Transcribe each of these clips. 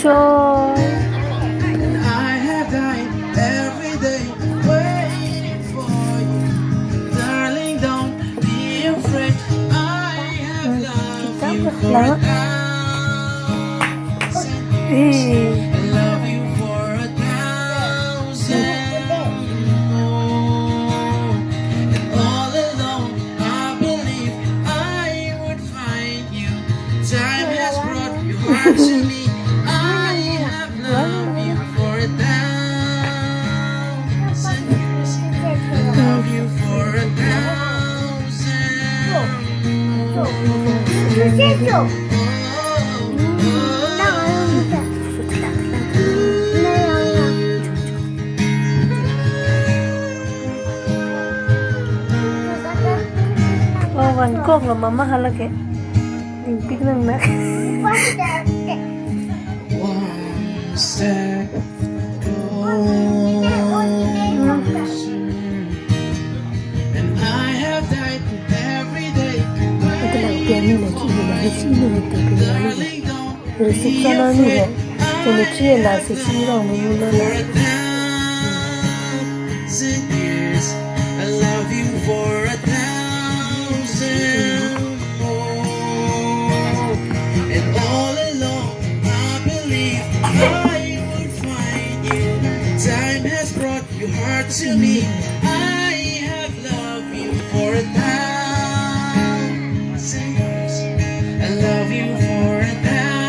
sure. I have died every day waiting for you. Darling, don't be afraid. I have loved you for a thousand years. I love you for a thousand more. And all along, I believe I would find you. Time has brought you heart to me. I have loved you for a thousand years. I love you for a thousand. Oh, one coke lah mama halake. Impik nang nak. One step closer, and I have died every day. Darling, don't be afraid. Thousand years, I love you for a thousand more. And all along, I believe I would find you. Time has brought your heart to me. I have loved you for a thousand years. I love you for a thousand.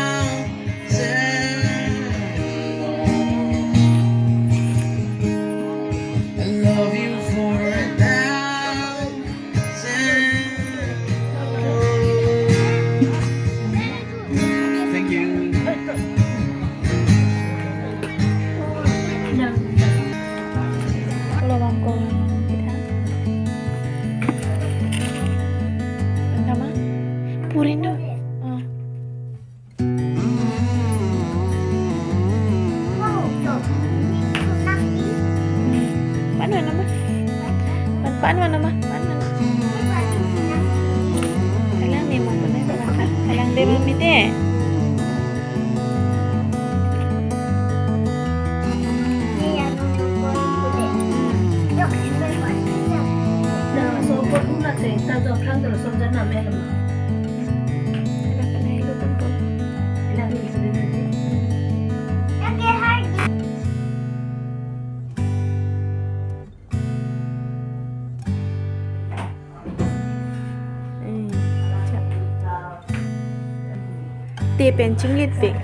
I love you for a thousand. Thank you. Lubang ko. Tama? Purin daw. Oh. Paano naman? Paano naman? Paano naman? Kailangan di mo pa na ito ka. Kailangan di mo miti. Tiเป็นจิ้งหรีดปิก